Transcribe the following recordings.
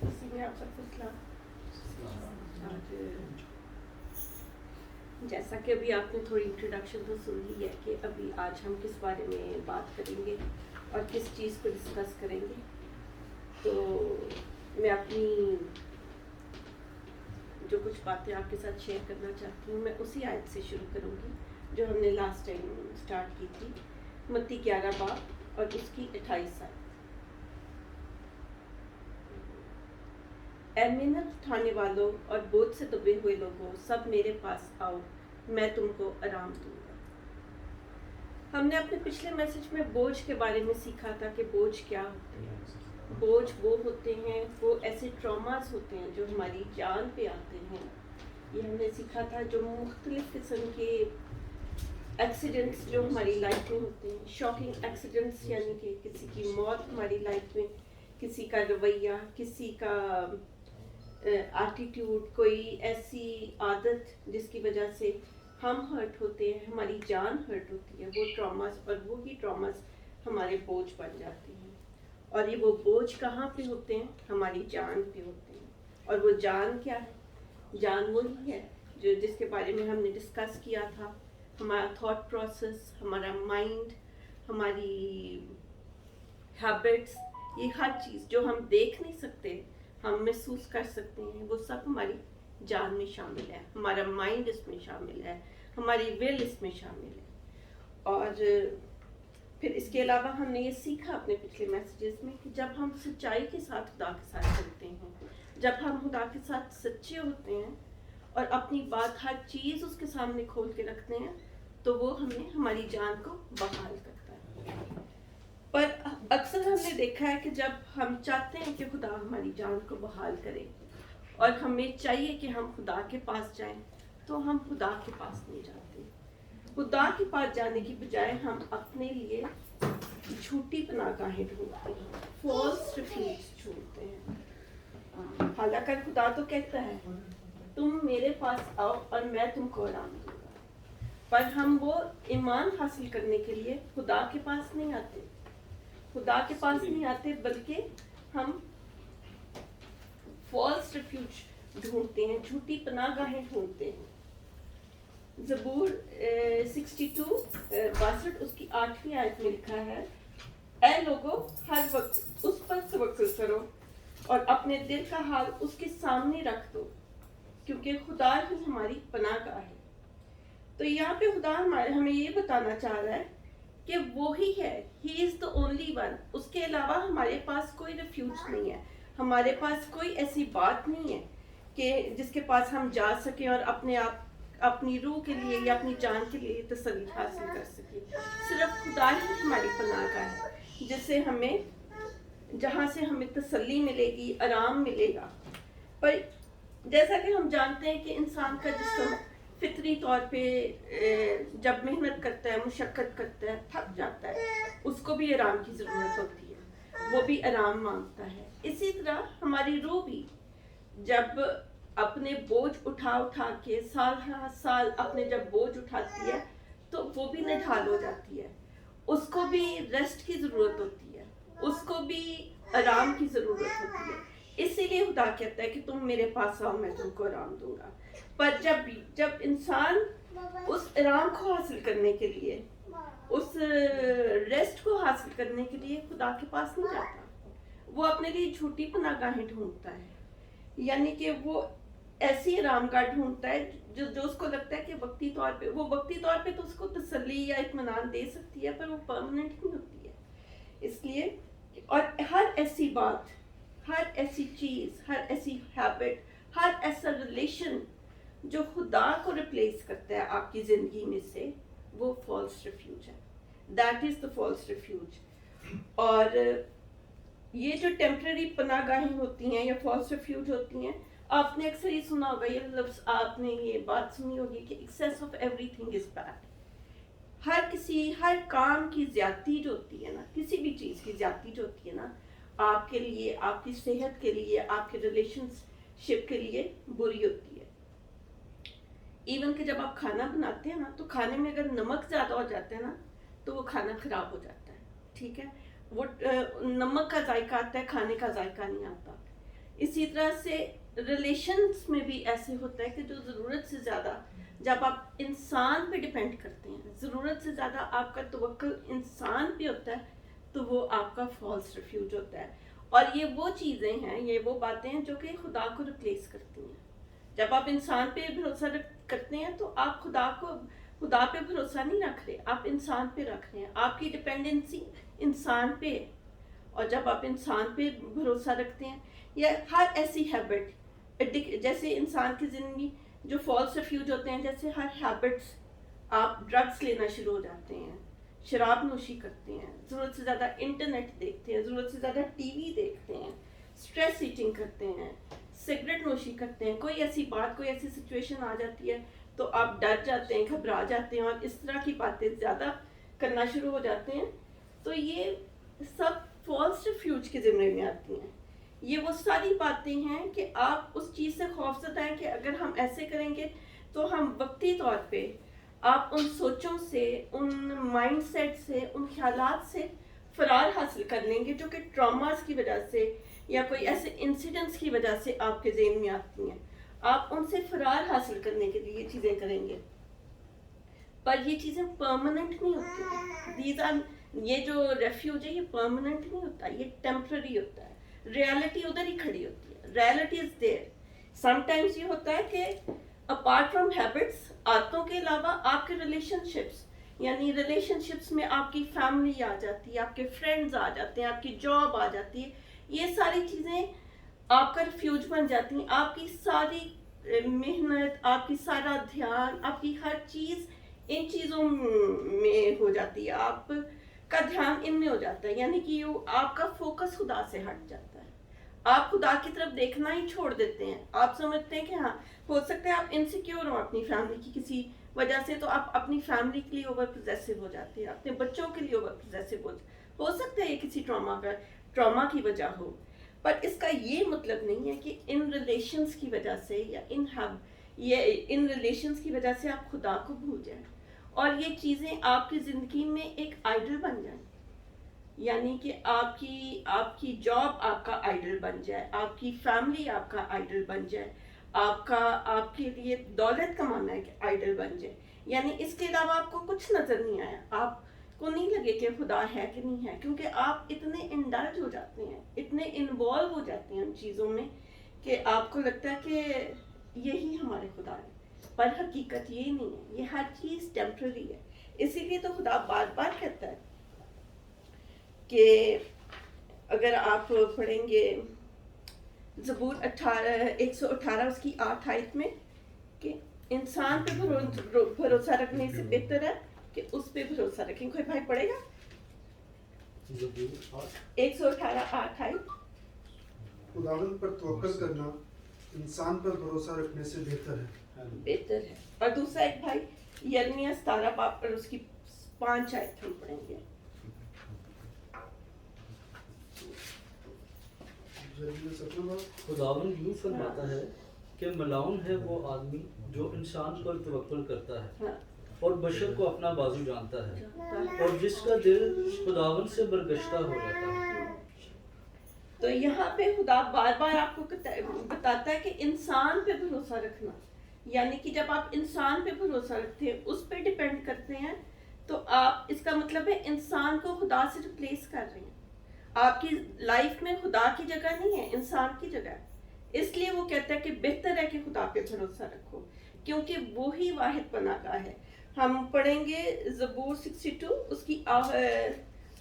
اسی میں آپ سب کو سلام. اور جیسا کہ ابھی آپ نے تھوڑی انٹروڈکشن تو سن لی ہے کہ ابھی آج ہم کس بارے میں بات کریں گے اور کس چیز کو ڈسکس کریں گے. تو میں اپنی جو کچھ باتیں آپ کے ساتھ شیئر کرنا چاہتی ہوں میں اسی آیت سے شروع کروں گی جو ہم نے لاسٹ ٹائم اسٹارٹ کی تھی، متی 11 باب اور اس کی 28 آیت. اے محنت اٹھانے والوں اور بوجھ سے دبے ہوئے لوگوں، سب میرے پاس آؤ، میں تم کو آرام دوں گا. ہم نے اپنے پچھلے میسج میں بوجھ کے بارے میں سیکھا تھا کہ بوجھ کیا ہوتے ہیں. بوجھ وہ ہوتے ہیں، وہ ایسے ٹراماز ہوتے ہیں جو ہماری جان پہ آتے ہیں. یہ ہم نے سیکھا تھا جو مختلف قسم کے ایکسیڈنٹس جو ہماری لائف میں ہوتے ہیں، شاکنگ ایکسیڈنٹس، یعنی کہ کسی کی موت ہماری لائف میں، کسی کا رویہ، کسی کا ایٹیٹیوڈ، کوئی ایسی عادت جس کی وجہ سے ہم ہرٹ ہوتے ہیں، ہماری جان ہرٹ ہوتی ہے. وہ ٹراماز اور وہی ٹراماز ہمارے بوجھ بن جاتے ہیں. اور یہ وہ بوجھ کہاں پہ ہوتے ہیں؟ ہماری جان پہ ہوتے ہیں. اور وہ جان کیا ہے؟ جان وہی ہے جو جس کے بارے میں ہم نے ڈسکس کیا تھا. ہمارا تھاٹ پروسیس، ہمارا مائنڈ، ہماری ہیبٹس، یہ ہر چیز جو ہم دیکھ نہیں سکتے ہم محسوس کر سکتے ہیں، وہ سب ہماری جان میں شامل ہے. ہمارا مائنڈ اس میں شامل ہے، ہماری ول اس میں شامل ہے. اور پھر اس کے علاوہ ہم نے یہ سیکھا اپنے پچھلے میسیجز میں کہ جب ہم سچائی کے ساتھ خدا کے ساتھ چلتے ہیں، جب ہم خدا کے ساتھ سچے ہوتے ہیں اور اپنی بات ہر چیز اس کے سامنے کھول کے رکھتے ہیں، تو وہ ہمیں ہماری جان کو بحال کرتا ہے. پر اکثر ہم نے دیکھا ہے کہ جب ہم چاہتے ہیں کہ خدا ہماری جان کو بحال کرے اور ہمیں چاہیے کہ ہم خدا کے پاس جائیں، تو ہم خدا کے پاس نہیں جاتے. خدا کے پاس جانے کی بجائے ہم اپنے لیے جھوٹی پناہ گاہیں ڈھونڈتے ہیں، فالس ریفیوج ڈھونڈتے ہیں. حالانکہ خدا تو کہتا ہے تم میرے پاس آؤ اور میں تم کو آرام دوں گا. پر ہم وہ ایمان حاصل کرنے کے لیے خدا کے پاس نہیں آتے. خدا کے پاس نہیں آتے بلکہ ہم فالس ریفیوج ڈھونڈتے ہیں، جھوٹی پناہ گاہیں ڈھونڈتے ہیں. زبور 62 62 اس کی 8ویں آیت میں لکھا ہے، اے لوگو ہر وقت اس پر توکل کرو اور اپنے دل کا حال اس کے سامنے رکھ دو، کیونکہ خدا ہی ہماری پناہ گاہ ہے. تو یہاں پہ خدا ہمیں یہ بتانا چاہ رہا ہے کہ وہی ہے، ہی از دا اونلی ون. اس کے علاوہ ہمارے پاس کوئی ریفیوج نہیں ہے، ہمارے پاس کوئی ایسی بات نہیں ہے کہ جس کے پاس ہم جا سکیں اور اپنے آپ اپنی روح کے لیے یا اپنی جان کے لیے تسلی حاصل کر سکیں. صرف خدا ہی ہماری پناہ گاہ ہے جہاں سے ہمیں تسلی ملے گی، آرام ملے گا. پر جیسا کہ ہم جانتے ہیں کہ انسان کا جسم فطری طور پہ جب محنت کرتا ہے، مشقت کرتا ہے، تھک جاتا ہے، اس کو بھی آرام کی ضرورت ہوتی ہے، وہ بھی آرام مانگتا ہے. اسی طرح ہماری روح بھی جب اپنے بوجھ اٹھا کے سال ہر سال اپنے جب بوجھ اٹھاتی ہے تو وہ بھی نڈھال ہو جاتی ہے. اس کو بھی ریسٹ کی ضرورت ہوتی ہے، اس کو بھی آرام کی ضرورت ہوتی ہے. اسی لیے خدا کہتا ہے کہ تم میرے پاس آؤ، میں تم کو آرام دوں گا. پر جب انسان اس آرام کو حاصل کرنے کے لیے، اس ریسٹ کو حاصل کرنے کے لیے خدا کے پاس نہیں جاتا، وہ اپنے لیے جھوٹی پناہ گاہیں ڈھونڈتا ہے. یعنی کہ وہ ایسی آرام گاہ ڈھونڈتا ہے جو اس کو لگتا ہے کہ وقتی طور پہ تو اس کو تسلی یا اطمینان دے سکتی ہے، پر وہ پرماننٹ نہیں ہوتی ہے. اس لیے اور ہر ایسی بات، ہر ایسی چیز، ہر ایسی ہیبٹ، ہر ایسا ریلیشن جو خدا کو ریپلیس کرتا ہے آپ کی زندگی میں سے، وہ فالس ریفیوج ہے. That is the false refuge. اور یہ جو ٹیمپرری پناہ گاہیں ہوتی ہیں یا فالس ریفیوج ہوتی ہیں، آپ نے اکثر یہ سنا ہوگا، یہ لفظ آپ نے یہ بات سنی ہوگی کہ excess of everything is bad. ہر کام کی زیادتی جو ہوتی ہے نا، کسی بھی چیز کی زیادتی جو ہوتی ہے نا، آپ کے لیے، آپ کی صحت کے لیے، آپ کے ریلیشن شپ کے لیے بری ہوتی ہے. ایون کہ جب آپ کھانا بناتے ہیں نا، تو کھانے میں اگر نمک زیادہ ہو جاتا ہے نا تو وہ کھانا خراب ہو جاتا ہے. ٹھیک ہے، وہ نمک کا ذائقہ آتا ہے، کھانے کا ذائقہ نہیں آتا. اسی طرح سے ریلیشنس میں بھی ایسے ہوتا ہے کہ جو ضرورت سے زیادہ جب آپ انسان پہ ڈیپینڈ کرتے ہیں, ضرورت سے زیادہ آپ کا توکل انسان پہ ہوتا ہے, تو وہ آپ کا فالس ریفیوج ہوتا ہے. اور یہ وہ چیزیں ہیں, یہ وہ باتیں ہیں جو کہ خدا کو ریپلیس کرتی ہیں. جب آپ انسان پہ بھروسہ کرتے ہیں تو آپ خدا پہ بھروسہ نہیں رکھ رہے, آپ انسان پہ رکھ رہے ہیں, آپ کی ڈپینڈنسی انسان پہ. اور جب آپ انسان پہ بھروسہ رکھتے ہیں, یا ہر ایسی ہیبٹ جیسے انسان کی زندگی جو فالس ریفیوج ہوتے ہیں, جیسے ہر ہیبٹس, آپ ڈرگس لینا شروع ہو جاتے ہیں, شراب نوشی کرتے ہیں, ضرورت سے زیادہ انٹرنیٹ دیکھتے ہیں, ضرورت سے زیادہ ٹی وی دیکھتے ہیں, اسٹریس ایٹنگ کرتے ہیں, سگریٹ نوشی کرتے ہیں, کوئی ایسی بات, کوئی ایسی سچویشن آ جاتی ہے تو آپ ڈر جاتے ہیں, گھبرا جاتے ہیں, اور اس طرح کی باتیں زیادہ کرنا شروع ہو جاتے ہیں. تو یہ سب فالس ریفیوج کے ذمے میں آتی ہیں. یہ وہ ساری باتیں ہیں کہ آپ اس چیز سے خوف زدہ ہیں کہ اگر ہم ایسے کریں گے تو ہم وقتی طور پہ آپ ان سوچوں سے, ان مائنڈ سیٹ سے, ان خیالات سے فرار حاصل کر لیں گے جو کہ ٹراماز کی وجہ سے یا کوئی ایسے انسیڈنٹس کی وجہ سے آپ کے ذہن میں آتی ہیں. آپ ان سے فرار حاصل کرنے کے لیے یہ چیزیں کریں گے, پر یہ چیزیں پرماننٹ نہیں ہوتی. یہ جو ریفیوج ہے یہ پرماننٹ نہیں ہوتا, یہ ٹیمپرری ہوتا ہے. ریالٹی ادھر ہی کھڑی ہوتی ہے, reality is there. Some times یہ ہوتا ہے کہ اپارٹ فرام ہیبٹس, عادتوں کے علاوہ آپ کے ریلیشن شپس, یعنی ریلیشن شپس میں آپ کی فیملی آ جاتی ہے, آپ کے فرینڈز آ جاتے ہیں, آپ کی جاب آ جاتی ہے, یہ ساری چیزیں آپ کا ریفیوج بن جاتی ہیں. آپ کی ساری محنت, آپ کی سارا دھیان, آپ کی ہر چیز ان چیزوں میں ہو جاتی ہے, آپ کا دھیان ان میں ہو جاتا ہے, یعنی کہ آپ کا فوکس خدا سے ہٹ جاتا ہے. آپ خدا کی طرف دیکھنا ہی چھوڑ دیتے ہیں. آپ سمجھتے ہیں کہ ہاں ہو سکتا ہے آپ انسیکیور ہوں اپنی فیملی کی کسی وجہ سے, تو آپ اپنی فیملی کے لیے اوور پوزیسو ہو جاتے ہیں, اپنے بچوں کے لیے اوور پوزیسو ہو سکتا ہے یہ کسی ٹراما کی وجہ ہو. پر اس کا یہ مطلب نہیں ہے کہ ان ریلیشنز کی وجہ سے یا ان ریلیشنز کی وجہ سے آپ خدا کو بھول جائیں اور یہ چیزیں آپ کی زندگی میں ایک آئیڈل بن جائیں. یعنی کہ آپ کی جاب آپ کا آئیڈل بن جائے, آپ کی فیملی آپ کا آئیڈل بن جائے, آپ کے لیے دولت کمانا ایک آئیڈل بن جائے. یعنی اس کے علاوہ آپ کو کچھ نظر نہیں آیا, آپ کو نہیں لگے کہ خدا ہے کہ نہیں ہے, کیونکہ آپ اتنے انڈلج ہو جاتے ہیں, اتنے انوالو ہو جاتے ہیں ان چیزوں میں کہ آپ کو لگتا ہے کہ یہی ہمارے خدا ہے. پر حقیقت یہ نہیں ہے, یہ ہر چیز ٹیمپرری ہے. اسی لیے تو خدا بار بار کہتا ہے کہ اگر آپ پڑھیں گے زبور 118 اس کی 8 آیت میں کہ انسان پہ بھروسہ رکھنے سے بہتر ہے کہ اس پہ بھروسہ رکھیں. کوئی بھائی پڑھے گا؟ 118 8 آیت. خداوند پر توکل کرنا انسان پر بھروسہ رکھنے سے بہتر ہے. اور دوسرا ایک بھائی یرمیہ 17 باب پر اس کی 5 آیت ہم پڑھیں گے. خداوند یوں فرماتا ہے کہ ملعون ہے وہ آدمی جو انسان پر توکل کرتا ہے اور بشر کو اپنا بازو جانتا ہے, اور جس کا دل خداوند سے برگشتہ ہو جاتا ہے. تو یہاں پہ خدا بار بار آپ کو بتاتا ہے کہ انسان پہ بھروسہ رکھنا, یعنی کہ جب آپ انسان پہ بھروسہ رکھتے ہیں, اس پہ ڈیپینڈ کرتے ہیں, تو آپ اس کا مطلب ہے انسان کو خدا سے ریپلیس کر رہے ہیں. آپ کی لائف میں خدا کی جگہ نہیں ہے, انسان کی جگہ ہے. اس لیے وہ کہتا ہے کہ بہتر ہے کہ خدا پہ بھروسہ رکھو, کیونکہ وہی واحد پناہ گاہ ہے. ہم پڑھیں گے زبور 62 اس کی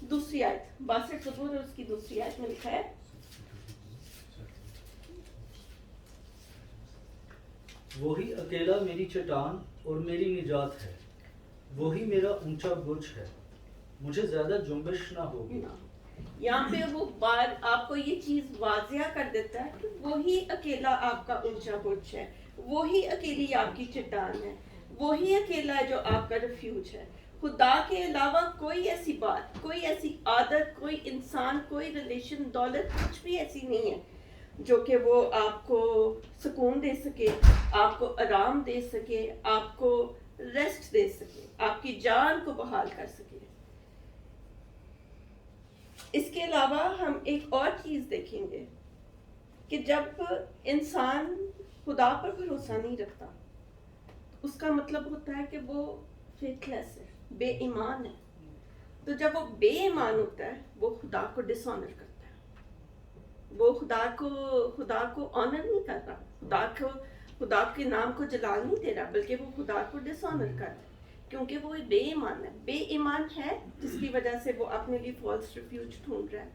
دوسری آیت, 62 زبور اور اس کی دوسری آیت میں لکھا ہے, وہی اکیلا میری چٹان اور میری نجات ہے, وہی میرا اونچا برج ہے, مجھے زیادہ جنبش نہ ہوگی. یہاں پہ وہ بار آپ کو یہ چیز واضح کر دیتا ہے کہ وہی اکیلا آپ کا اونچا برج ہے, وہی اکیلی آپ کی چٹان ہے, وہی اکیلا ہے جو آپ کا ریفیوج ہے. خدا کے علاوہ کوئی ایسی بات, کوئی ایسی عادت, کوئی انسان, کوئی ریلیشن, دولت, کچھ بھی ایسی نہیں ہے جو کہ وہ آپ کو سکون دے سکے, آپ کو آرام دے سکے, آپ کو ریسٹ دے سکے, آپ کی جان کو بحال کر سکے. اس کے علاوہ ہم ایک اور چیز دیکھیں گے کہ جب انسان خدا پر بھروسہ نہیں رکھتا اس کا مطلب ہوتا ہے کہ وہ فیتھ لیس ہے, بے ایمان ہے. تو جب وہ بے ایمان ہوتا ہے وہ خدا کو ڈس آنر کرتا ہے, وہ خدا کو آنر نہیں کر رہا, خدا کے نام کو جلال نہیں دے رہا, بلکہ وہ خدا کو ڈس آنر کر رہا ہے کیونکہ وہ بے ایمان ہے. بے ایمان ہے جس کی وجہ سے وہ اپنے لیے فالس ریفیوج ڈھونڈ رہا ہے,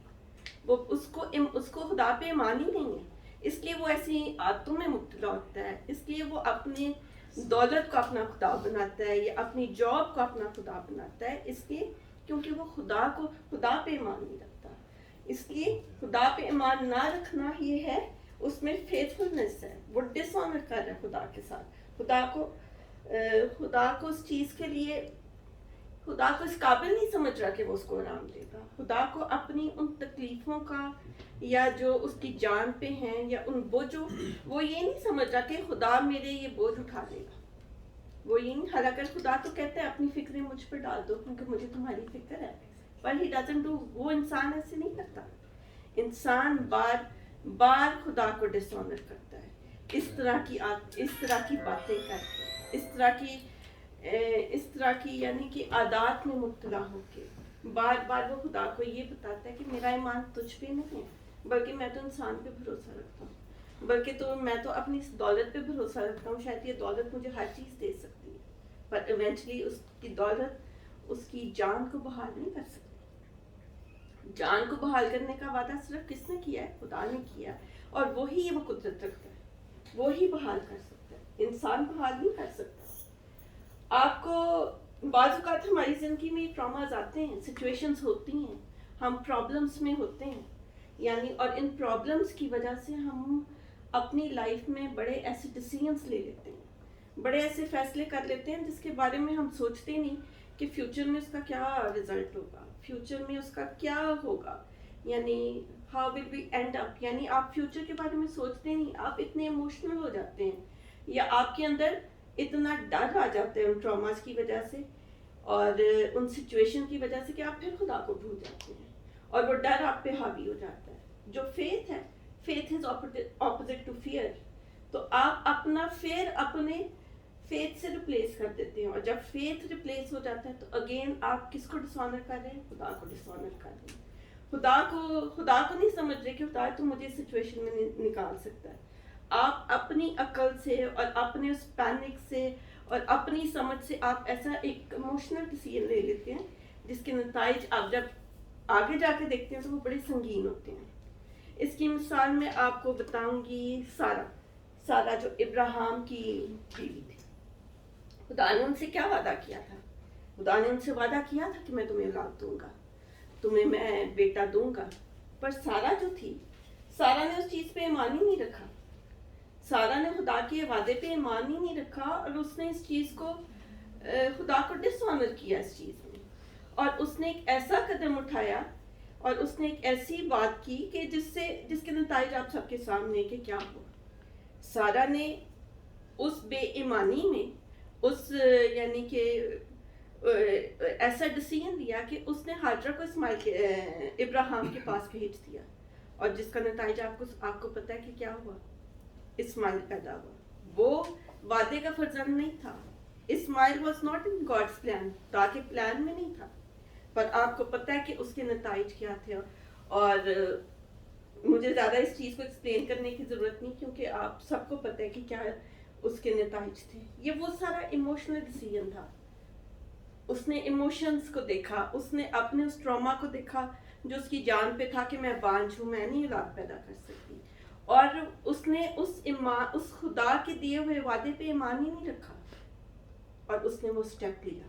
وہ اس کو خدا پہ ایمان ہی نہیں ہے, اس لیے وہ ایسی عادتوں میں مبتلا ہوتا ہے, اس لیے وہ اپنی دولت کو اپنا خدا بناتا ہے یا اپنی جاب کو اپنا خدا بناتا ہے, اس لیے کیونکہ وہ خدا پہ ایمان نہیں رکھتا. اس لیے خدا پہ ایمان نہ رکھنا یہ ہے, اس میں فیتھفلنس ہے, وہ ڈس آنر کر رہا ہے خدا کے ساتھ. خدا کو اس چیز کے لیے خدا کو اس قابل نہیں سمجھ رہا کہ وہ اس کو آرام دے گا. خدا کو اپنی ان تکلیفوں کا یا جو اس کی جان پہ ہیں یا ان بوجھوں, وہ یہ نہیں سمجھ رہا کہ خدا میرے یہ بوجھ اٹھا لے گا. وہ یہ نہیں, حالانکہ خدا تو کہتا ہے اپنی فکریں مجھ پہ ڈال دو کیونکہ مجھے تمہاری فکر ہے, پر ہی ڈزنٹ ڈو. وہ انسان ایسے نہیں کرتا. انسان بار خدا کو ڈس آنر کرتا ہے, اس طرح کی باتیں کر کے, اس طرح کی یعنی کہ عادات میں مبتلا ہو کے بار وہ خدا کو یہ بتاتا ہے کہ میرا ایمان تجھ پہ نہیں ہے, بلکہ میں تو انسان پہ بھروسہ رکھتا ہوں, بلکہ میں تو اپنی اس دولت پہ بھروسہ رکھتا ہوں. شاید یہ دولت مجھے ہر چیز دے سکتی ہے, پر ایونچولی اس کی دولت اس کی جان کو بحال نہیں کر سکتی. جان کو بحال کرنے کا وعدہ صرف کس نے کیا ہے؟ خدا نے کیا, اور وہی وہ قدرت رکھتا ہے, وہی بحال کر سکتا ہے, انسان بحال نہیں کر سکتا. آپ کو بعض اوقات ہماری زندگی میں ٹراماز آتے ہیں, سچویشنز ہوتی ہیں, ہم پرابلمس میں ہوتے ہیں, یعنی اور ان پرابلمس کی وجہ سے ہم اپنی لائف میں بڑے ایسے ڈیسیژنس لے لیتے ہیں, بڑے ایسے فیصلے کر لیتے ہیں جس کے بارے میں ہم سوچتے نہیں کہ فیوچر میں اس کا کیا رزلٹ ہوگا, فیوچر میں اس کا کیا ہوگا, یعنی ہاؤ ول وی اینڈ اپ. یعنی آپ فیوچر کے بارے میں سوچتے نہیں, آپ اتنے ایموشنل ہو جاتے ہیں یا آپ کے اندر اتنا ڈر آ جاتا ہے ان ٹراماز کی وجہ سے اور ان سچویشن کی وجہ سے کہ آپ پھر خدا کو بھول جاتے ہیں اور وہ ڈر آپ پہ حاوی ہو جاتا ہے. جو فیتھ ہے, faith is opposite to fear. تو آپ اپنا فیئر اپنے فیتھ سے ریپلیس کر دیتے ہیں, اور جب فیتھ ریپلیس ہو جاتا ہے تو اگین آپ کس کو ڈس آنر کر رہے ہیں؟ خدا کو ڈس آنر کر رہے ہیں. خدا کو نہیں سمجھ رہے کہ خدا تو مجھے اس سچویشن میں نکال سکتا ہے. آپ اپنی عقل سے اور اپنے اس پینک سے اور اپنی سمجھ سے آپ ایسا ایک ایموشنل ڈیسیژن لے لیتے ہیں جس کے نتائج آپ جب آگے جا کے دیکھتے ہیں تو وہ بڑے سنگین ہوتے ہیں. اس کی مثال میں آپ کو بتاؤں گی سارا جو ابراہیم کی بیوی تھی. خدا نے ان سے کیا وعدہ کیا تھا؟ خدا نے ان سے وعدہ کیا تھا کہ میں تمہیں اولاد دوں گا, تمہیں میں بیٹا دوں گا. پر سارا جو تھی, سارا نے اس چیز پہ ایمان ہی نہیں رکھا. سارا نے خدا کے وعدے پہ ایمان ہی نہیں رکھا اور اس نے اس چیز کو خدا کو ڈس آنر کیا اس چیز میں, اور اس نے ایک ایسا قدم اٹھایا اور اس نے ایک ایسی بات کی کہ جس کے نتائج آپ سب کے سامنے کہ کیا ہوا. سارا نے اس بے ایمانی میں اس یعنی کہ ایسا ڈیسیژن لیا کہ اس نے ہاجرہ کو ابراہیم کے پاس بھیج دیا, اور جس کا نتائج آپ کو پتہ ہے کہ کیا ہوا؟ اسماعیل پیدا ہوا. وہ وعدے کا فرزند نہیں تھا. Ismail was not in God's plan, خدا کے پلان میں نہیں تھا, پر آپ کو پتہ ہے کہ اس کے نتائج کیا تھے. اور مجھے زیادہ اس چیز کو ایکسپلین کرنے کی ضرورت نہیں کیونکہ آپ سب کو پتہ ہے کہ کیا اس کے نتائج تھے. یہ وہ سارا ایموشنل ڈیسیژن تھا. اس نے ایموشنز کو دیکھا, اس نے اپنے اس ٹراما کو دیکھا جو اس کی جان پہ تھا کہ میں بانجھ ہوں, میں نہیں اولاد پیدا کر سکتی, اور اس نے اس خدا کے دیے ہوئے وعدے پہ ایمان ہی نہیں رکھا اور اس نے وہ سٹیپ لیا.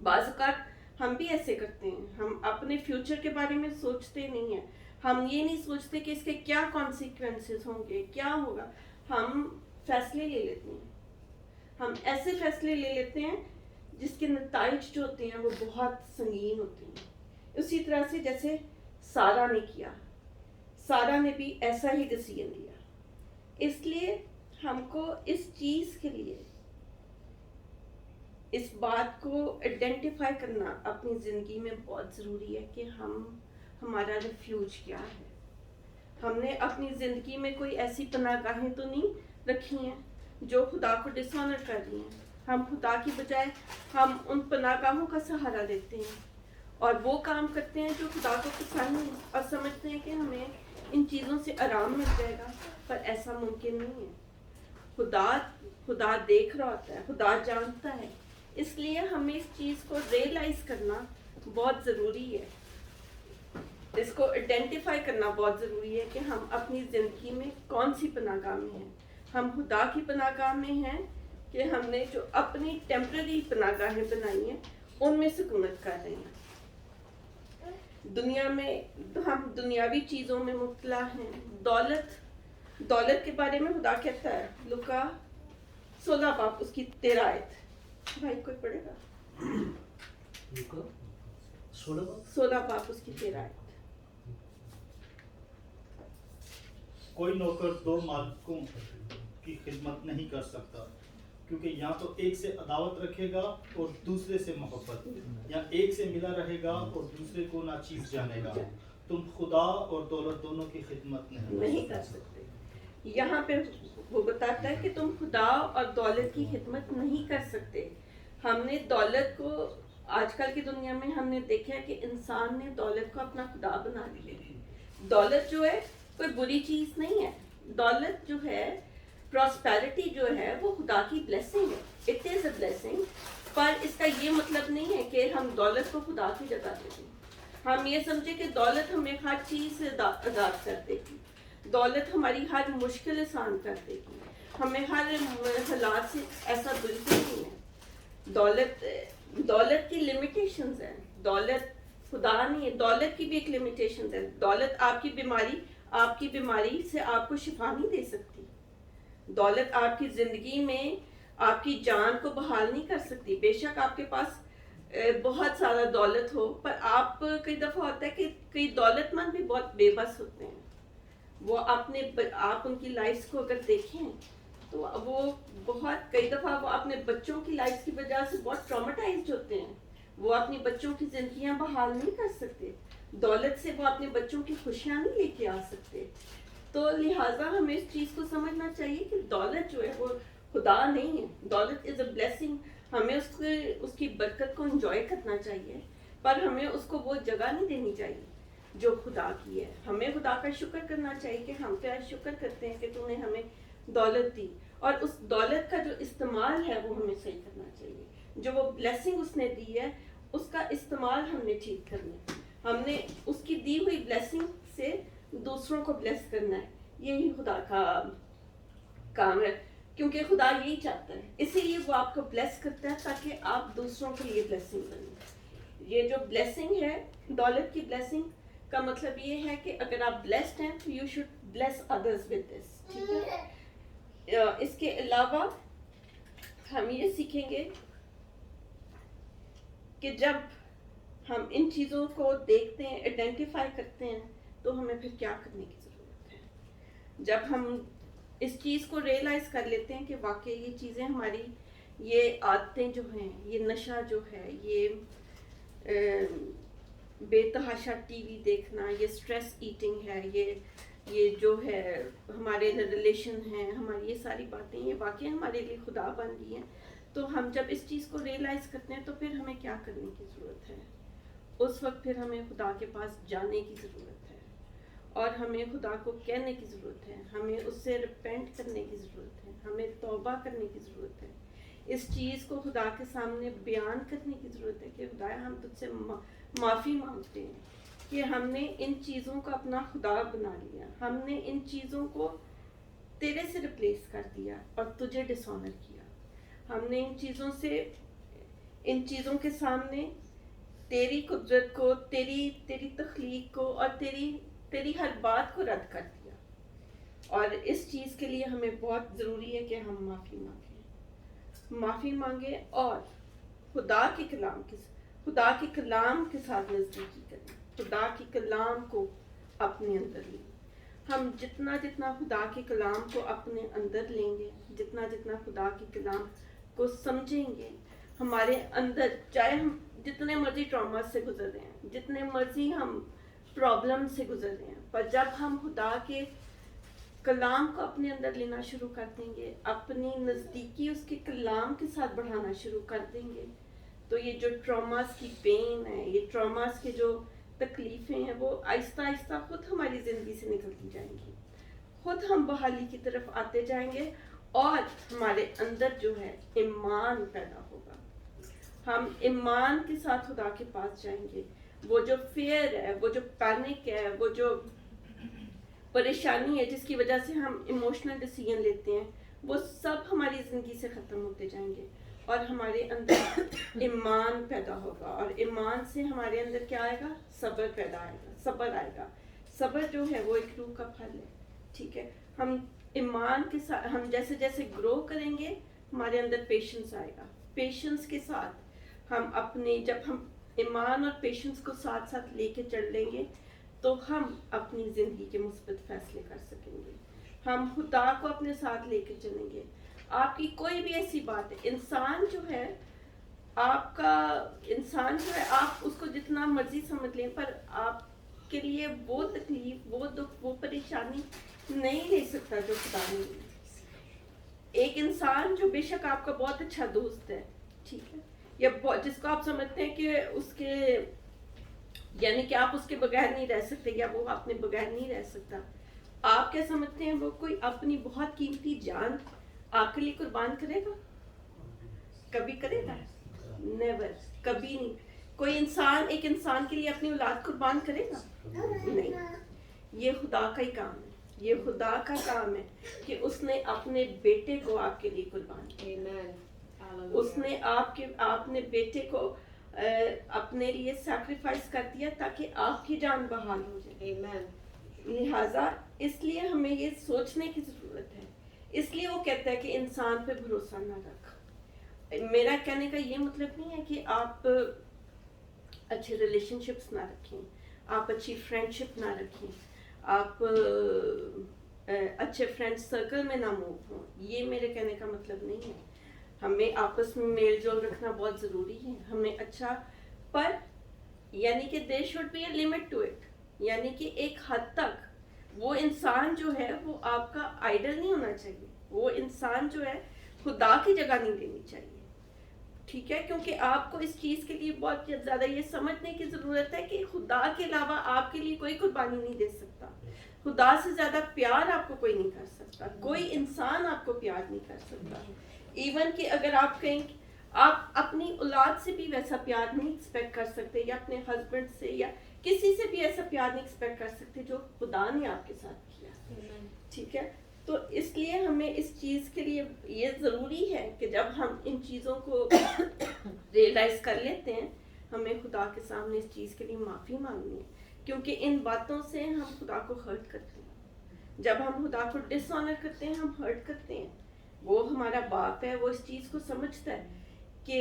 بعض اوقات ہم بھی ایسے کرتے ہیں, ہم اپنے فیوچر کے بارے میں سوچتے نہیں ہیں, ہم یہ نہیں سوچتے کہ اس کے کیا کانسیکوینسز ہوں گے, کیا ہوگا. ہم فیصلے لے لیتے ہیں, ہم ایسے فیصلے لے لیتے ہیں جس کے نتائج جو ہوتے ہیں وہ بہت سنگین ہوتے ہیں. اسی طرح سے جیسے سارا نے کیا, سارا نے بھی ایسا ہی ڈیسیژن لیا. اس لیے ہم کو اس چیز کے لیے اس بات کو آئیڈینٹیفائی کرنا اپنی زندگی میں بہت ضروری ہے کہ ہمارا ریفیوج کیا ہے, ہم نے اپنی زندگی میں کوئی ایسی پناہ گاہیں تو نہیں رکھی ہیں جو خدا کو ڈس آنر کر رہی ہیں. ہم خدا کی بجائے ہم ان پناہ گاہوں کا سہارا لیتے ہیں اور وہ کام کرتے ہیں جو خدا کو پسند نہیں اور سمجھتے ہیں کہ ہمیں ان چیزوں سے آرام مل جائے گا, پر ایسا ممکن نہیں ہے. خدا دیکھ رہا ہوتا ہے, خدا جانتا ہے, اس لیے ہمیں اس چیز کو ریئلائز کرنا بہت ضروری ہے, اس کو آئیڈینٹیفائی کرنا بہت ضروری ہے کہ ہم اپنی زندگی میں کون سی پناہ گاہ میں ہیں. ہم خدا کی پناہ گاہ میں ہیں کہ ہم نے جو اپنی ٹیمپرری پناہ گاہیں بنائی ہیں ان میں سکونت کر رہے ہیں. دنیا میں ہم دنیاوی چیزوں میں مبتلا ہیں. دولت کے بارے میں خدا کہتا ہے لوکا 16 باب اس کی 13 آیت. بھائی کوئی پڑھے گا؟ لوکا 16 باب اس کی 13 آیت. کوئی نوکر دو مالکوں کی خدمت نہیں کر سکتا, کیونکہ یا تو ایک سے عداوت رکھے گا اور دوسرے سے محبت, یا ایک سے ملا رہے گا اور دوسرے کو ناچیز جانے گا. تم خدا اور دولت دونوں کی خدمت نہیں کر سکتے. یہاں پہ وہ بتاتا ہے کہ تم خدا اور دولت کی خدمت نہیں کر سکتے. ہم نے دولت کو آج کل کی دنیا میں ہم نے دیکھا ہے کہ انسان نے دولت کو اپنا خدا بنا لیا. دولت جو ہے کوئی بری چیز نہیں ہے. دولت جو ہے, پراسپیرٹی جو ہے وہ خدا کی بلیسنگ ہے. اٹ از اے بلیسنگ, پر اس کا یہ مطلب نہیں ہے کہ ہم دولت کو خدا کی جگہ دے دیں. ہم یہ سمجھے کہ دولت ہمیں ہر چیز سے آزاد کر دے گی, دولت ہماری ہر مشکل آسان کر دے گی, ہمیں ہر حالات سے ایسا بالکل نہیں ہے. دولت کی لمیٹیشنز ہیں. دولت خدا نہیں ہے. دولت کی بھی ایک لمیٹیشنز ہے. دولت آپ کی بیماری سے آپ کو شفا نہیں دے سکتی. دولت آپ کی زندگی میں آپ کی جان کو بحال نہیں کر سکتی. بے شک آپ کے پاس بہت سارا دولت ہو, پر آپ کئی دفعہ ہوتا ہے کہ کئی دولت مند بھی بہت بے بس ہوتے ہیں. وہ آپ ان کی لائفز کو اگر دیکھیں تو وہ بہت کئی دفعہ وہ اپنے بچوں کی لائف کی وجہ سے بہت ٹرامیٹائزڈ ہوتے ہیں. وہ اپنی بچوں کی زندگیاں بحال نہیں کر سکتے. دولت سے وہ اپنے بچوں کی خوشیاں نہیں لے کے آ سکتے. تو لہٰذا ہمیں اس چیز کو سمجھنا چاہیے کہ دولت جو ہے وہ خدا نہیں ہے. دولت از اے بلیسنگ. ہمیں اس کی برکت کو انجوائے کرنا چاہیے, پر ہمیں اس کو وہ جگہ نہیں دینی چاہیے جو خدا کی ہے. ہمیں خدا کا شکر کرنا چاہیے کہ ہم کیا شکر کرتے ہیں کہ تم نے ہمیں دولت دی, اور اس دولت کا جو استعمال ہے وہ ہمیں صحیح کرنا چاہیے. جو وہ بلیسنگ اس نے دی ہے اس کا استعمال ہم نے ٹھیک کرنا ہے. ہم نے اس کی دی ہوئی بلیسنگ سے دوسروں کو بلیس کرنا ہے. یہی خدا کا کام ہے, کیونکہ خدا یہی چاہتا ہے. اسی لیے وہ آپ کو بلیس کرتا ہے تاکہ آپ دوسروں کے لیے بلیسنگ بنیں. یہ جو بلیسنگ ہے, دولت کی بلیسنگ کا مطلب یہ ہے کہ اگر آپ بلیسڈ ہیں تو you should bless others with this. ٹھیک ہے. اس کے علاوہ ہم یہ سیکھیں گے کہ جب ہم ان چیزوں کو دیکھتے ہیں, آئیڈینٹیفائی کرتے ہیں, تو ہمیں پھر کیا کرنے کی ضرورت ہے. جب ہم اس چیز کو ریئلائز کر لیتے ہیں کہ واقعی یہ چیزیں ہماری, یہ عادتیں جو ہیں, یہ نشہ جو ہے, یہ بے تحاشا ٹی وی دیکھنا, یہ اسٹریس ایٹنگ ہے, یہ جو ہے ہمارے ریلیشن ہیں, ہماری یہ ساری باتیں یہ واقعی ہمارے لیے خدا بن گئی ہیں. تو ہم جب اس چیز کو ریئلائز کرتے ہیں تو پھر ہمیں کیا کرنے کی ضرورت ہے. اس وقت پھر ہمیں خدا کے پاس جانے کی ضرورت ہے, اور ہمیں خدا کو کہنے کی ضرورت ہے, ہمیں اس سے ریپینٹ کرنے کی ضرورت ہے, ہمیں توبہ کرنے کی ضرورت ہے. اس چیز کو خدا کے سامنے بیان کرنے کی ضرورت ہے کہ خدا ہم تجھ سے معافی مانگتے ہیں کہ ہم نے ان چیزوں کا اپنا خدا بنا لیا, ہم نے ان چیزوں کو تیرے سے ریپلیس کر دیا اور تجھے ڈس آنر کیا. ہم نے ان چیزوں کے سامنے تیری قدرت کو, تیری تخلیق کو اور تیری ہر بات کو رد کر دیا. اور اس چیز کے لیے ہمیں بہت ضروری ہے کہ ہم معافی مانگیں اور خدا کے کلام کے ساتھ نزدیکی کریں, خدا کے کلام کو اپنے اندر لیں. ہم جتنا خدا کے کلام کو اپنے اندر لیں گے, جتنا خدا کے کلام کو سمجھیں گے, ہمارے اندر چاہے ہم جتنے مرضی ٹراما سے گزر رہے ہیں, جتنے مرضی ہم پرابلم سے گزر رہے ہیں, پر جب ہم خدا کے کلام کو اپنے اندر لینا شروع کر دیں گے, اپنی نزدیکی اس کے کلام کے ساتھ بڑھانا شروع کر دیں گے, تو یہ جو ٹراماز کی پین ہے, یہ ٹراماز کے جو تکلیفیں ہیں, وہ آہستہ آہستہ خود ہماری زندگی سے نکلتی جائیں گی, خود ہم بحالی کی طرف آتے جائیں گے, اور ہمارے اندر جو ہے ایمان پیدا ہوگا. ہم ایمان کے ساتھ خدا کے پاس جائیں گے. وہ جو فیئر ہے, وہ جو پینک ہے, وہ جو پریشانی ہے جس کی وجہ سے ہم ایموشنل ڈیسیژن لیتے ہیں, وہ سب ہماری زندگی سے ختم ہوتے جائیں گے, اور ہمارے اندر ایمان پیدا ہوگا, اور ایمان سے ہمارے اندر کیا آئے گا؟ صبر پیدا آئے گا, صبر آئے گا. صبر جو ہے وہ ایک روح کا پھل ہے. ٹھیک ہے, ہم ایمان کے ساتھ ہم جیسے جیسے گرو کریں گے, ہمارے اندر پیشنس آئے گا. پیشنس کے ساتھ ہم جب ہم ایمان اور پیشنس کو ساتھ ساتھ لے کے چل لیں گے, تو ہم اپنی زندگی کے مثبت فیصلے کر سکیں گے. ہم خدا کو اپنے ساتھ لے کے چلیں گے. آپ کی کوئی بھی ایسی بات ہے, انسان جو ہے آپ اس کو جتنا مرضی سمجھ لیں, پر آپ کے لیے وہ تکلیف, وہ دکھ, وہ پریشانی نہیں لے سکتا جو خدا نے لی. ایک انسان جو بے شک آپ کا بہت اچھا دوست ہے, ٹھیک ہے, یا جس کو آپ سمجھتے ہیں کہ اس کے یعنی کہ آپ اس کے بغیر نہیں رہ سکتے, یا وہ اپنے بغیر نہیں رہ سکتا, آپ کیا سمجھتے ہیں وہ کوئی اپنی بہت قیمتی جان آپ کے لیے قربان کرے گا؟ کبھی کرے گا؟ نیور, کبھی نہیں. کوئی انسان ایک انسان کے لیے اپنی اولاد قربان کرے گا؟ نہیں. یہ خدا کا ہی کام ہے, یہ خدا کا کام ہے کہ اس نے اپنے بیٹے کو آپ کے لیے قربان کیا. اس نے آپ نے بیٹے کو اپنے لیے سیکریفائس کر دیا تاکہ آپ کی جان بحال ہو جائے. لہٰذا اس لیے ہمیں یہ سوچنے کی ضرورت ہے. اس لیے وہ کہتا ہے کہ انسان پہ بھروسہ نہ رکھ. میرا کہنے کا یہ مطلب نہیں ہے کہ آپ اچھے ریلیشن شپس نہ رکھیں, آپ اچھی فرینڈ شپ نہ رکھیں, آپ اچھے فرینڈ سرکل میں نہ موو ہوں. یہ میرے کہنے کا مطلب نہیں ہے. ہمیں آپس میں میل جول رکھنا بہت ضروری ہے. ہمیں اچھا, پر یعنی کہ there should be a limit to it. یعنی کہ ایک حد تک وہ انسان جو ہے وہ آپ کا آئیڈل نہیں ہونا چاہیے. وہ انسان جو ہے خدا کی جگہ نہیں لینی چاہیے. ٹھیک ہے, کیونکہ آپ کو اس چیز کے لیے بہت زیادہ یہ سمجھنے کی ضرورت ہے کہ خدا کے علاوہ آپ کے لیے کوئی قربانی نہیں دے سکتا. خدا سے زیادہ پیار آپ کو کوئی نہیں کر سکتا. کوئی انسان آپ کو پیار نہیں کر سکتا. ایون کہ اگر آپ کہیں آپ اپنی اولاد سے بھی ویسا پیار نہیں ایکسپیکٹ کر سکتے, یا اپنے ہسبینڈ سے یا کسی سے بھی ایسا پیار نہیں ایکسپیکٹ کر سکتے جو خدا نے آپ کے ساتھ کیا. ٹھیک ہے, تو اس لیے ہمیں اس چیز کے لیے یہ ضروری ہے کہ جب ہم ان چیزوں کو ریئلائز کر لیتے ہیں, ہمیں خدا کے سامنے اس چیز کے لیے معافی مانگنی ہے, کیونکہ ان باتوں سے ہم خدا کو ہرٹ کرتے ہیں. جب ہم خدا کو ڈس آنر کرتے ہیں, ہم ہرٹ کرتے ہیں. وہ ہمارا باپ ہے, وہ اس چیز کو سمجھتا ہے کہ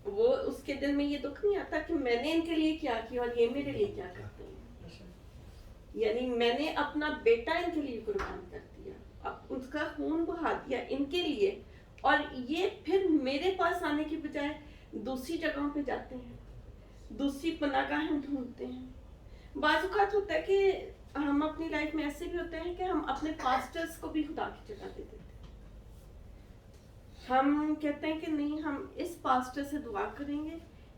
وہ اس کے دل میں یہ دکھ نہیں آتا کہ میں نے ان کے لیے کیا کیا اور یہ میرے لیے کیا کرتے ہیں. یعنی میں نے اپنا بیٹا ان کے لیے قربان کر دیا, اب اس کا خون بہا دیا ان کے لیے, اور یہ پھر میرے پاس آنے کی بجائے دوسری جگہوں پہ جاتے ہیں, دوسری پناہ گاہیں ڈھونڈتے ہیں. بعض اوقات ہوتا ہے کہ ہم اپنی لائف میں ایسے بھی ہوتے ہیں کہ ہم اپنے پاسٹرز کو بھی خدا کی جگہ دے دیتے ہیں. ہم کہتے ہیں کہ نہیں, ہم اس پاسٹر سے دعا کریں گے,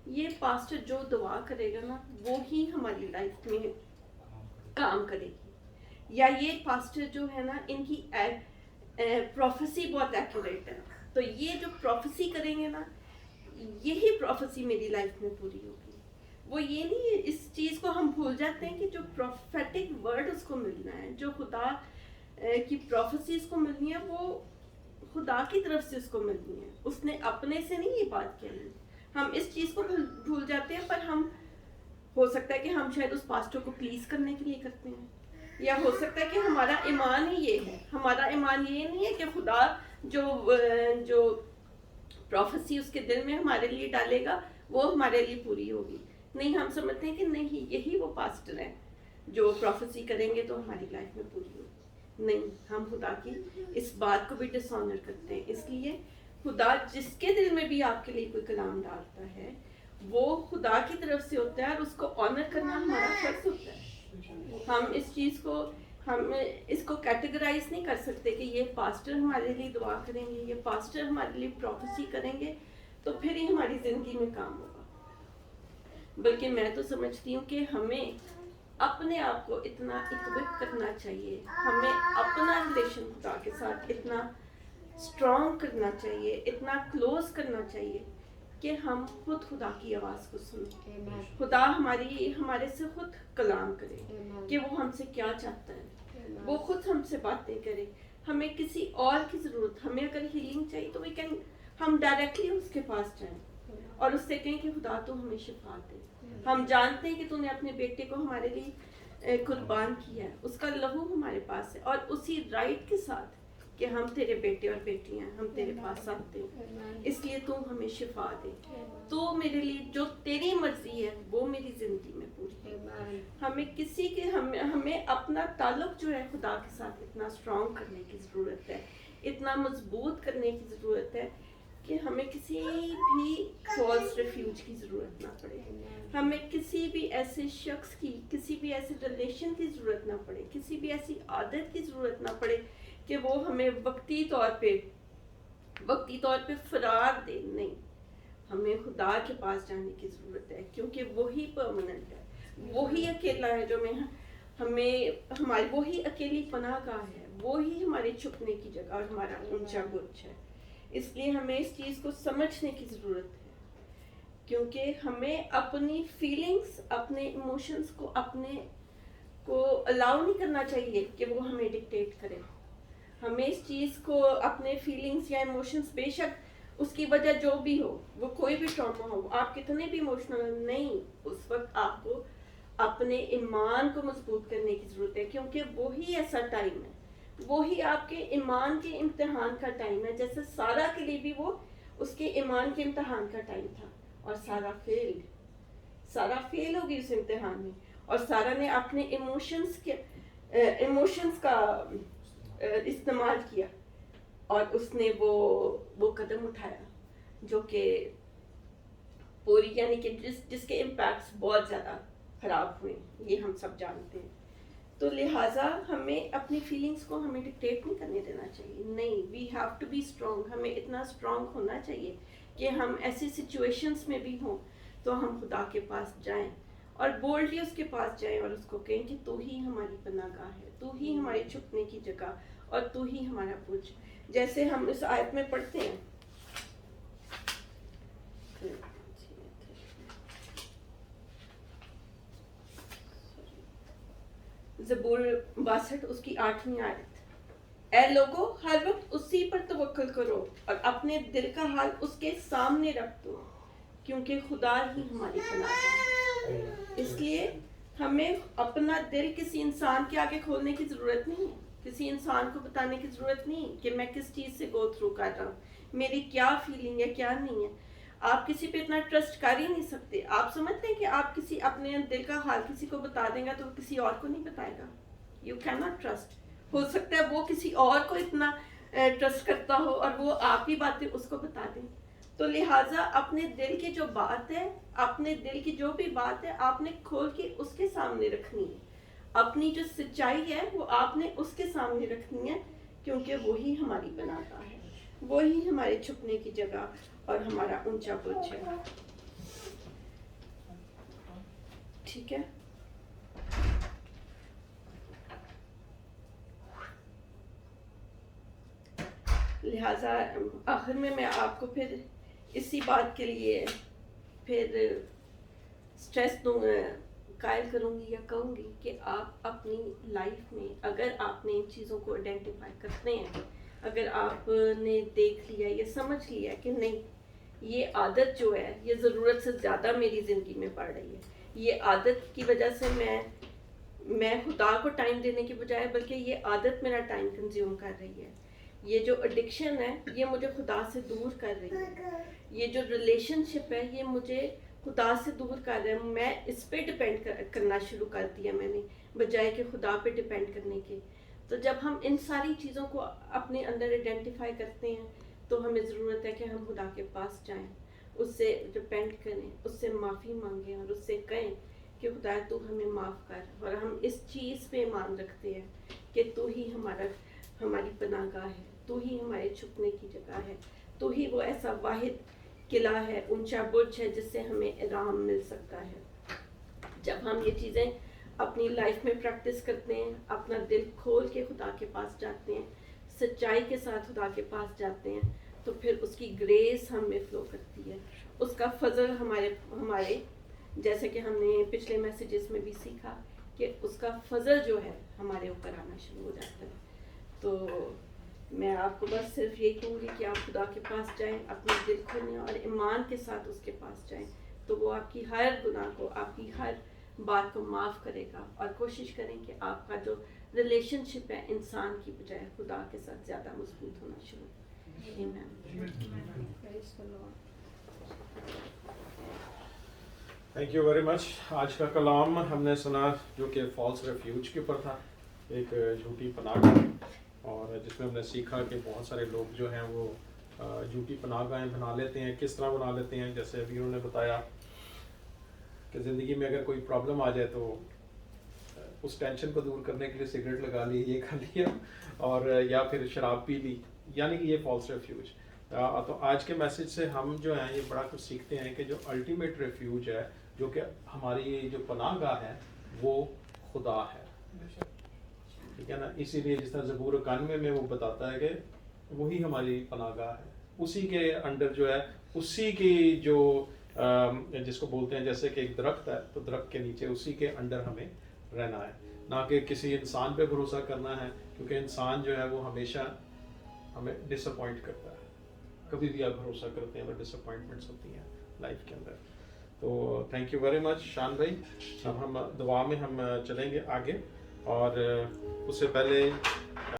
یہ پاسٹر جو دعا کرے گا نا وہی ہماری لائف میں کام کرے گی, یا یہ پاسٹر جو ہے نا ان کی پروفیسی بہت ایکوریٹ ہے, تو یہ جو پروفیسی کریں گے نا یہی پروفیسی میری لائف میں پوری ہوگی. وہ یہ نہیں, اس چیز کو ہم بھول جاتے ہیں کہ جو پروفیٹک ورڈ اس کو ملنا ہے, جو خدا کی پروفیسی اس کو ملنی ہے, وہ خدا کی طرف سے اس کو ملنی ہے. اس نے اپنے سے نہیں یہ بات کہی. ہم اس چیز کو بھول جاتے ہیں, پر ہم ہو سکتا ہے کہ ہم شاید اس پاسٹر کو پلیز کرنے کے لیے کرتے ہیں, یا ہو سکتا ہے کہ ہمارا ایمان ہی یہ ہے. ہمارا ایمان یہ نہیں ہے کہ خدا جو پروفیسی اس کے دل میں ہمارے لیے ڈالے گا وہ ہمارے لیے پوری ہوگی. نہیں, ہم سمجھتے ہیں کہ نہیں, یہی وہ پاسٹر ہیں جو پروفیسی کریں گے تو ہماری لائف میں پوری ہوگی. نہیں, ہم خدا کی اس بات کو بھی ڈس آنر کرتے ہیں. اس لیے خدا جس کے دل میں بھی آپ کے لیے کوئی کلام ڈالتا ہے وہ خدا کی طرف سے ہوتا ہے, اور اس کو آنر کرنا ہمارا فرض ہوتا ہے. ہم اس چیز کو ہم اس کو کیٹیگرائز نہیں کر سکتے کہ یہ پاسٹر ہمارے لیے دعا کریں گے, یہ پاسٹر ہمارے لیے پروفیسی کریں گے تو پھر ہی ہماری زندگی میں کام ہوگا. بلکہ میں تو سمجھتی ہوں کہ ہمیں اپنے آپ کو اتنا اکوپ کرنا چاہیے, ہمیں اپنا ریلیشن خدا کے ساتھ اتنا اسٹرانگ کرنا چاہیے, اتنا کلوز کرنا چاہیے کہ ہم خود خدا کی آواز کو سنیں, خدا ہمارے سے خود کلام کرے کہ وہ ہم سے کیا چاہتا ہے, وہ خود ہم سے باتیں کرے. ہمیں کسی اور کی ضرورت, ہمیں اگر ہیلنگ چاہیے تو ہم ڈائریکٹلی اس کے پاس جائیں اور اس سے کہیں کہ خدا تو ہمیں شفا دے. ہم جانتے ہیں کہ تو نے اپنے بیٹے کو ہمارے لیے قربان کیا ہے, اس کا لہو ہمارے پاس ہے, اور اسی رائٹ کے ساتھ کہ ہم تیرے بیٹے اور بیٹیاں ہیں, ہم تیرے پاس آتے ہیں, اس لیے تو ہمیں شفا دے, تو میرے لیے جو تیری مرضی ہے وہ میری زندگی میں پوری ہے. ہمیں اپنا تعلق جو ہے خدا کے ساتھ اتنا اسٹرانگ کرنے کی ضرورت ہے, اتنا مضبوط کرنے کی ضرورت ہے کہ ہمیں کسی بھی فالس ریفیوج کی ضرورت نہ پڑے, ہمیں کسی بھی ایسے شخص کی, کسی بھی ایسے ریلیشن کی ضرورت نہ پڑے, کسی بھی ایسی عادت کی ضرورت نہ پڑے کہ وہ ہمیں وقتی طور پہ فرار دے. نہیں, ہمیں خدا کے پاس جانے کی ضرورت ہے کیونکہ وہی پرماننٹ ہے, وہی اکیلا ہے جو ہماری وہی اکیلی پناہ گاہ ہے, وہی ہمارے چھپنے کی جگہ اور ہمارا اونچا برج ہے. اس لیے ہمیں اس چیز کو سمجھنے کی ضرورت ہے کیونکہ ہمیں اپنی فیلنگز, اپنے ایموشنز کو الاؤ نہیں کرنا چاہیے کہ وہ ہمیں ڈکٹیٹ کرے. ہمیں اس چیز کو اپنے فیلنگز یا ایموشنز, بے شک اس کی وجہ جو بھی ہو, وہ کوئی بھی ٹراما ہو, آپ کتنے بھی ایموشنل نہیں, اس وقت آپ کو اپنے ایمان کو مضبوط کرنے کی ضرورت ہے کیونکہ وہی ایسا ٹائم ہے, وہی آپ کے ایمان کے امتحان کا ٹائم ہے. جیسے سارا کے لیے بھی وہ اس کے ایمان کے امتحان کا ٹائم تھا اور سارا فیل ہو گئی اس امتحان میں, اور سارا نے اپنے ایموشنز کا استعمال کیا اور اس نے وہ قدم اٹھایا جو کہ پوری, یعنی کہ جس کے امپیکٹس بہت زیادہ خراب ہوئے, یہ ہم سب جانتے ہیں. تو لہٰذا ہمیں اپنی فیلنگس کو ہمیں ڈکٹیٹ نہیں کرنے دینا چاہیے. نہیں, we have to be strong. ہمیں اتنا اسٹرانگ ہونا چاہیے کہ ہم ایسی سچویشنس میں بھی ہوں تو ہم خدا کے پاس جائیں اور بولڈلی اس کے پاس جائیں اور اس کو کہیں کہ تو ہی ہماری پناہ گاہ ہے, تو ہی ہمارے چھپنے کی جگہ اور تو ہی ہمارا برج. جیسے ہم اس آیت میں پڑھتے ہیں, زبور 62 اس کی 8ویں آیت, اے لوگو ہر وقت اسی پر توکل کرو اور اپنے دل کا حال اس کے سامنے رکھ دو کیونکہ خدا ہی ہماری پناہ ہے. اس لیے ہمیں اپنا دل کسی انسان کے آگے کھولنے کی ضرورت نہیں ہے, کسی انسان کو بتانے کی ضرورت نہیں کہ میں کس چیز سے گو تھرو کر رہا ہوں, میری کیا فیلنگ ہے کیا نہیں ہے. آپ کسی پہ اتنا ٹرسٹ کر ہی نہیں سکتے. آپ سمجھتے ہیں کہ آپ کسی اپنے دل کا حال کسی کو بتا دیں گا تو وہ کسی اور کو نہیں بتائے گا. You can not trust. ہو سکتا ہے وہ کسی اور کو اتنا ٹرسٹ کرتا ہو اور وہ آپ کی باتیں اس کو بتا دیں. تو لہٰذا اپنے دل کی جو بات ہے, اپنے دل کی جو بھی بات ہے آپ نے کھول کے اس کے سامنے رکھنی ہے. اپنی جو سچائی ہے وہ آپ نے اس کے سامنے رکھنی ہے کیونکہ وہی ہماری پناہ گاہ ہے, وہی ہمارے چھپنے کی جگہ اور ہمارا اونچا برج ہے. ٹھیک ہے, لہٰذا آخر میں آپ کو پھر اسی بات کے لیے پھر اسٹریس قائل کروں گی یا کہوں گی کہ آپ اپنی لائف میں اگر آپ نے ان چیزوں کو آئیڈینٹیفائی کرتے ہیں, اگر آپ نے دیکھ لیا یا سمجھ لیا کہ نہیں یہ عادت جو ہے یہ ضرورت سے زیادہ میری زندگی میں پڑ رہی ہے, یہ عادت کی وجہ سے میں خدا کو ٹائم دینے کی بجائے بلکہ یہ عادت میرا ٹائم کنزیوم کر رہی ہے, یہ جو ایڈکشن ہے یہ مجھے خدا سے دور کر رہی ہے, یہ جو ریلیشن شپ ہے یہ مجھے خدا سے دور کر رہا ہے. میں اس پہ ڈپینڈ کرنا شروع کر دیا میں نے بجائے کہ خدا پہ ڈپینڈ کرنے کے. تو جب ہم ان ساری چیزوں کو اپنے اندر آئیڈینٹیفائی کرتے ہیں تو ہمیں ضرورت ہے کہ ہم خدا کے پاس جائیں, اس سے ڈپینڈ کریں, اس سے معافی مانگیں اور اس سے کہیں کہ خدا تو ہمیں معاف کر, اور ہم اس چیز پہ ایمان رکھتے ہیں کہ تو ہی ہماری پناہ گاہ ہے, تو ہی ہمارے چھپنے کی جگہ ہے, تو ہی وہ ایسا واحد قلعہ ہے, اونچا برج ہے جس سے ہمیں آرام مل سکتا ہے. جب ہم یہ چیزیں اپنی لائف میں پریکٹس کرتے ہیں, اپنا دل کھول کے خدا کے پاس جاتے ہیں, سچائی کے ساتھ خدا کے پاس جاتے ہیں, تو پھر اس کی گریس ہم میں فلو کرتی ہے, اس کا فضل ہمارے جیسے کہ ہم نے پچھلے میسیجز میں بھی سیکھا کہ اس کا فضل جو ہے ہمارے اوپر آنا شروع ہو جاتا ہے. تو میں آپ کو بس صرف یہ کہوں گی کہ آپ خدا کے پاس جائیں, اپنے دل کھولیں اور ایمان کے ساتھ اس کے پاس جائیں, تو وہ آپ کی ہر گناہ کو, آپ کی ہر بات کو معاف کرے گا, اور کوشش کریں کہ آپ کا جو ریلیشن شپ ہے انسان کی بجائے خدا کے ساتھ زیادہ مضبوط ہونا شروع ہو. Thank you very much. آج کا کلام ہم نے سنا جو کہ فالس ریفیوج کے اوپر تھا, ایک جھوٹی پناہ گاہ, اور جس میں ہم نے سیکھا کہ بہت سارے لوگ جو ہیں وہ جھوٹی پناہ گاہیں بنا لیتے ہیں. کس طرح بنا لیتے ہیں؟ جیسے ابھی انہوں نے بتایا کہ زندگی میں اگر کوئی پرابلم آ جائے تو اس ٹینشن کو دور کرنے کے لیے سگریٹ لگا لی, یہ کر لیا, اور یا پھر شراب پی لی, یعنی کہ یہ فالس ریفیوج. تو آج کے میسج سے ہم جو ہیں یہ بڑا کچھ سیکھتے ہیں کہ جو الٹیمیٹ ریفیوج ہے, جو کہ ہماری جو پناہ گاہ ہے, وہ خدا ہے. ٹھیک ہے نا. اسی لیے جس طرح زبور 91 میں وہ بتاتا ہے کہ وہی ہماری پناہ گاہ ہے, اسی کے انڈر جو ہے, اسی کی جو جس کو بولتے ہیں جیسے کہ ایک درخت ہے, تو درخت کے نیچے اسی کے انڈر ہمیں رہنا ہے, نہ کہ کسی انسان پہ بھروسہ کرنا ہے, کیونکہ انسان جو ہے وہ ہمیشہ ہمیں ڈس اپوائنٹ کرتا ہے. کبھی بھی آپ بھروسہ کرتے ہیں تو ڈس اپوائنٹمنٹس ہوتی ہیں لائف کے اندر. تو تھینک یو ویری مچ شان بھائی. اب ہم دعا میں ہم چلیں گے آگے, اور اس سے پہلے